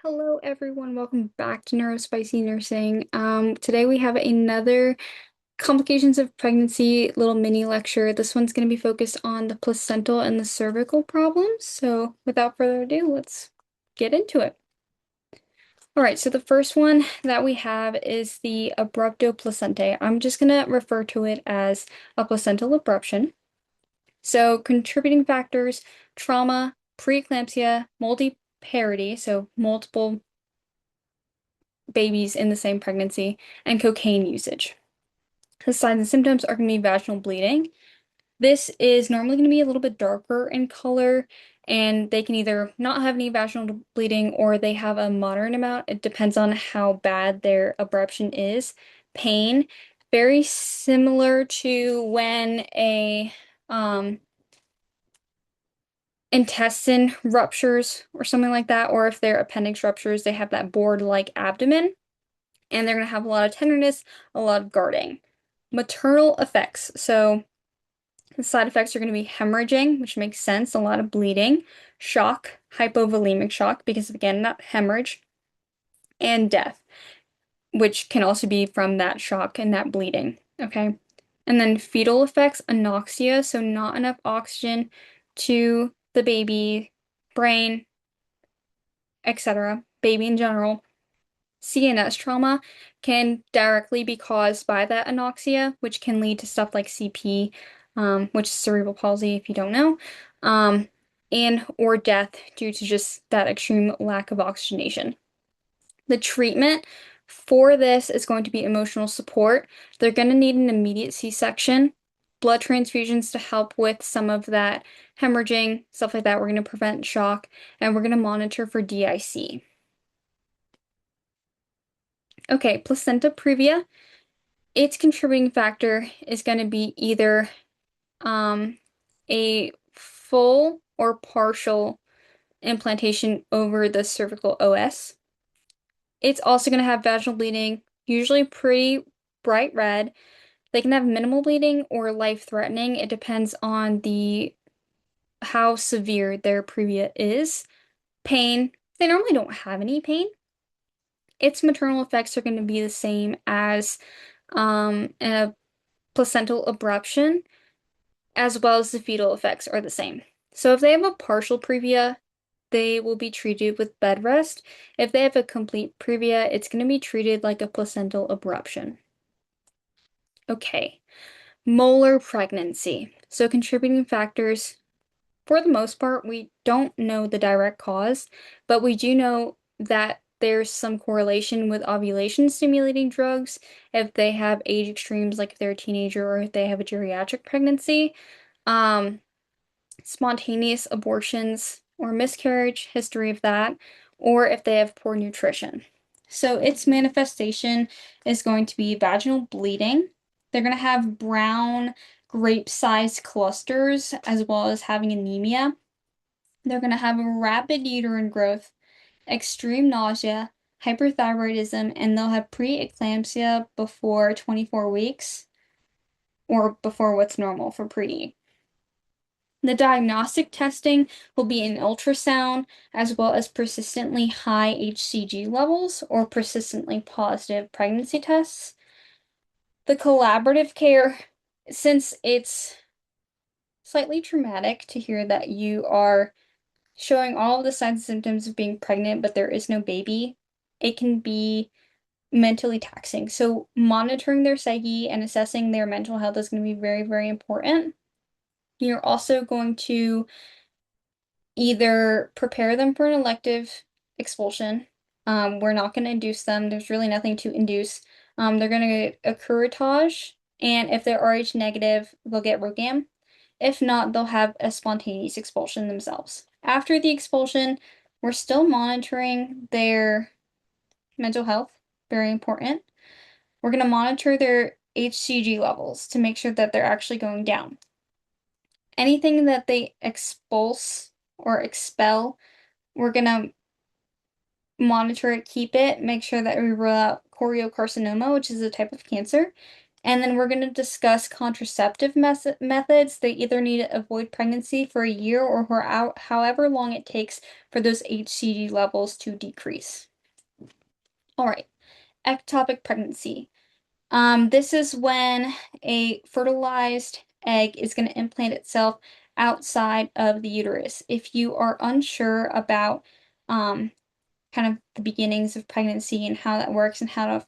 Hello, everyone. Welcome back to Neurospicy Nursing. Today we have another complications of pregnancy little mini lecture. This one's going to be focused on the placental and the cervical problems. So, without further ado, let's get into it. All right, so the first one that we have is the abrupto placentae. I'm just going to refer to it as a placental abruption. So, contributing factors, trauma, preeclampsia, multiparity, so multiple babies in the same pregnancy, and cocaine usage. The signs and symptoms are going to be vaginal bleeding. This is normally going to be a little bit darker in color, and they can either not have any vaginal bleeding or they have a moderate amount. It depends on how bad their abruption is. Pain, very similar to when a intestine ruptures or something like that, or if their appendix ruptures, they have that board-like abdomen. And they're going to have a lot of tenderness, a lot of guarding. Maternal effects. So the side effects are going to be hemorrhaging, which makes sense, a lot of bleeding, shock, hypovolemic shock, because of, again, that hemorrhage, and death, which can also be from that shock and that bleeding. Okay. And then fetal effects, anoxia, so not enough oxygen to the baby, brain, etc., baby in general. CNS trauma can directly be caused by that anoxia, which can lead to stuff like CP, which is cerebral palsy if you don't know, um, and or death due to just that extreme lack of oxygenation. The treatment for this is going to be emotional support. They're going to need an immediate C-section, blood transfusions to help with some of that hemorrhaging, stuff like that. We're going to prevent shock, and we're going to monitor for DIC. Okay, placenta previa. Its contributing factor is going to be either um, a full or partial implantation over the cervical OS. It's also going to have vaginal bleeding, usually pretty bright red. They can have minimal bleeding or life-threatening. It depends on the how severe their previa is. Pain, they normally don't have any pain. Its maternal effects are going to be the same as a placental abruption, as well as the fetal effects are the same. So if they have a partial previa, they will be treated with bed rest. If they have a complete previa, it's going to be treated like a placental abruption. Okay, molar pregnancy. So contributing factors, for the most part, we don't know the direct cause, but we do know that there's some correlation with ovulation stimulating drugs if they have age extremes, like if they're a teenager or if they have a geriatric pregnancy. Um, Spontaneous abortions or miscarriage, history of that, or if they have poor nutrition. So its manifestation is going to be vaginal bleeding. They're going to have brown grape-sized clusters as well as having anemia. They're going to have rapid uterine growth, extreme nausea, hyperthyroidism, and they'll have preeclampsia before 24 weeks or before what's normal for preteen. The diagnostic testing will be an ultrasound as well as persistently high HCG levels or persistently positive pregnancy tests. The collaborative care, since it's slightly traumatic to hear that you are showing all of the signs and symptoms of being pregnant, but there is no baby, it can be mentally taxing. So monitoring their psyche and assessing their mental health is going to be very, very important. You're also going to either prepare them for an elective expulsion. We're not going to induce them. There's really nothing to induce. They're going to get a curettage, and if they're Rh negative, they'll get ROGAM. If not, they'll have a spontaneous expulsion themselves. After the expulsion, we're still monitoring their mental health, very important. We're going to monitor their HCG levels to make sure that they're actually going down. Anything that they expulse or expel, we're going to monitor it, keep it, make sure that we rule out choriocarcinoma, which is a type of cancer, And then we're going to discuss contraceptive methods. They either need to avoid pregnancy for a year or however long it takes for those HCG levels to decrease. All right, ectopic pregnancy. This is when a fertilized egg is going to implant itself outside of the uterus. If you are unsure about kind of the beginnings of pregnancy and how that works and how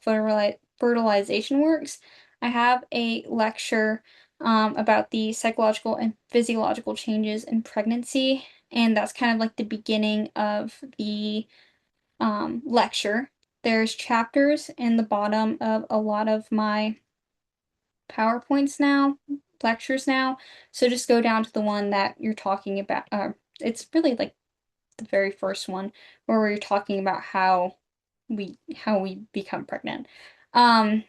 fertilization works, I have a lecture about the psychological and physiological changes in pregnancy, and that's kind of like the beginning of the lecture. There's chapters in the bottom of a lot of my PowerPoints now, lectures now, so just go down to the one that you're talking about. It's really like the very first one where we're talking about how we become pregnant. Um,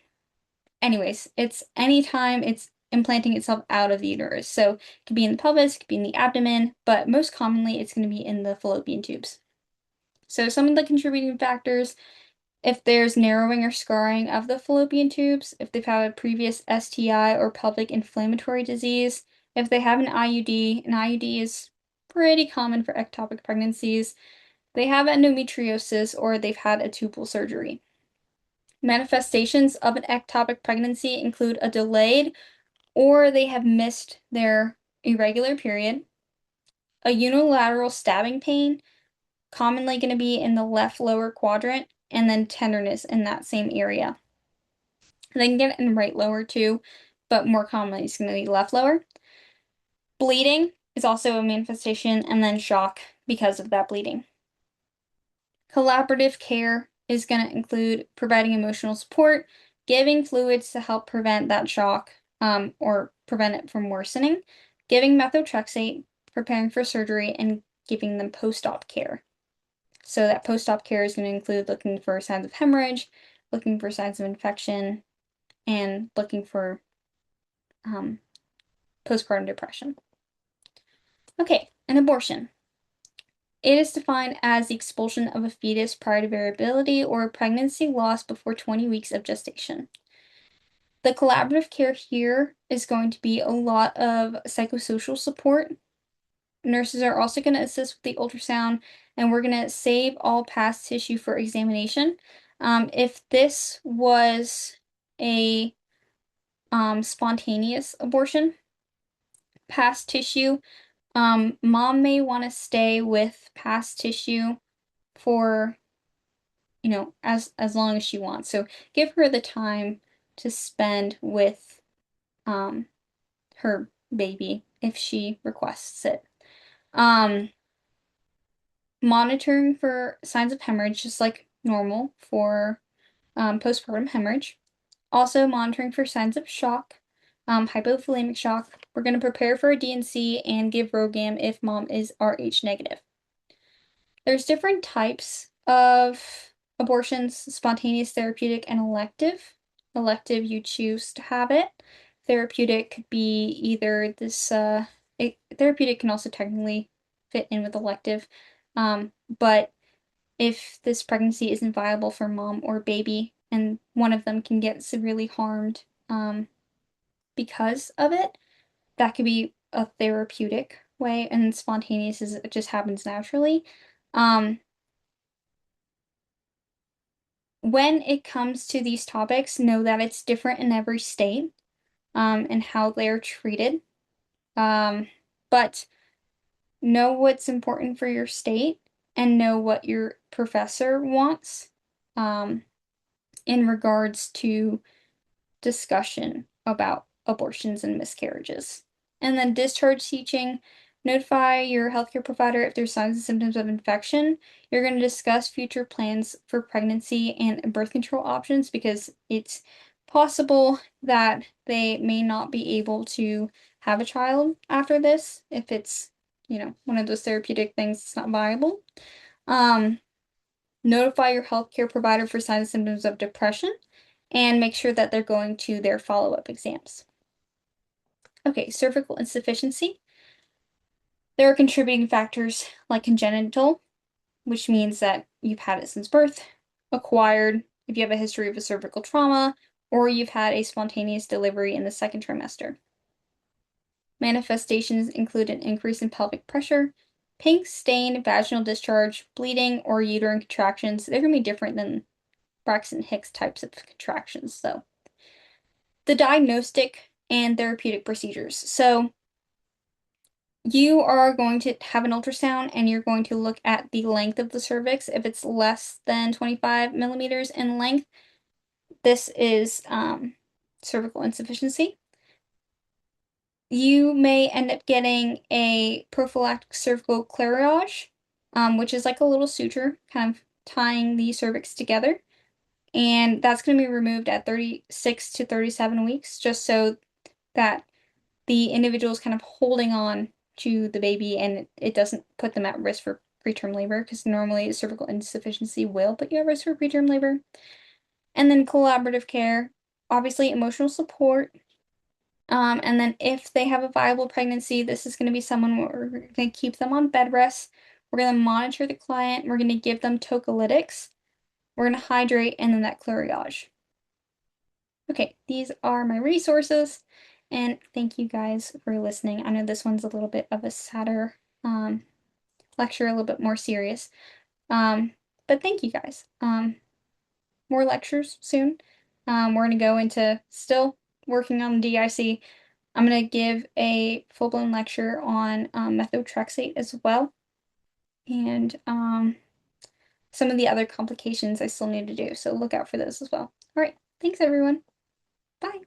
Anyways, it's anytime it's implanting itself out of the uterus. So it could be in the pelvis, it could be in the abdomen, but most commonly it's going to be in the fallopian tubes. So some of the contributing factors, if there's narrowing or scarring of the fallopian tubes, if they've had a previous STI or pelvic inflammatory disease, if they have an IUD is pretty common for ectopic pregnancies, they have endometriosis, or they've had a tubal surgery. Manifestations of an ectopic pregnancy include a delayed or they have missed their irregular period, a unilateral stabbing pain, commonly going to be in the left lower quadrant, and then tenderness in that same area. They can get it in right lower too, but more commonly it's going to be left lower. Bleeding is also a manifestation, and then shock because of that bleeding. Collaborative care is going to include providing emotional support, giving fluids to help prevent that shock or prevent it from worsening, giving methotrexate, preparing for surgery, and giving them post-op care. So that post-op care is going to include looking for signs of hemorrhage, looking for signs of infection, and looking for postpartum depression. Okay, an abortion. It is defined as the expulsion of a fetus prior to variability or a pregnancy loss before 20 weeks of gestation. The collaborative care here is going to be a lot of psychosocial support. Nurses are also going to assist with the ultrasound, and we're going to save all past tissue for examination. If this was a spontaneous abortion, past tissue, mom may want to stay with past tissue for, as long as she wants. So give her the time to spend with her baby if she requests it. Monitoring for signs of hemorrhage, just like normal for postpartum hemorrhage. Also monitoring for signs of shock, hypothalamic shock. We're going to prepare for a D&C and give RhoGAM if mom is Rh negative. There's different types of abortions: spontaneous, therapeutic, and elective. Elective, you choose to have it. Therapeutic could be either this, therapeutic can also technically fit in with elective, but if this pregnancy isn't viable for mom or baby, and one of them can get severely harmed because of it, that could be a therapeutic way, and spontaneous is it just happens naturally. When it comes to these topics, know that it's different in every state, and how they're treated. But know what's important for your state and know what your professor wants, in regards to discussion about abortions and miscarriages. And then discharge teaching, notify your healthcare provider if there's signs and symptoms of infection. You're going to discuss future plans for pregnancy and birth control options because it's possible that they may not be able to have a child after this if it's, one of those therapeutic things that's not viable. Notify your healthcare provider for signs and symptoms of depression, and make sure that they're going to their follow-up exams. Okay, cervical insufficiency. There are contributing factors like congenital, which means that you've had it since birth, acquired, if you have a history of a cervical trauma, or you've had a spontaneous delivery in the second trimester. Manifestations include an increase in pelvic pressure, pink stain, vaginal discharge, bleeding, or uterine contractions. They're going to be different than Braxton Hicks types of contractions, though. The diagnostic and therapeutic procedures. So you are going to have an ultrasound and you're going to look at the length of the cervix. If it's less than 25 millimeters in length, this is cervical insufficiency. You may end up getting a prophylactic cervical clearage, which is like a little suture kind of tying the cervix together. And that's going to be removed at 36 to 37 weeks, just so that the individual is kind of holding on to the baby and it doesn't put them at risk for preterm labor, because normally cervical insufficiency will put you at risk for preterm labor. And then collaborative care, obviously emotional support. And then if they have a viable pregnancy, this is going to be someone where we're going to keep them on bed rest. We're going to monitor the client. We're going to give them tocolytics. We're going to hydrate, and then that clearage. Okay, these are my resources, and thank you guys for listening. I know this one's a little bit of a sadder lecture, a little bit more serious, but thank you guys. More lectures soon. We're going to go into still working on the DIC. I'm going to give a full-blown lecture on methotrexate as well, and some of the other complications I still need to do, so look out for those as well. All right, thanks everyone. Bye.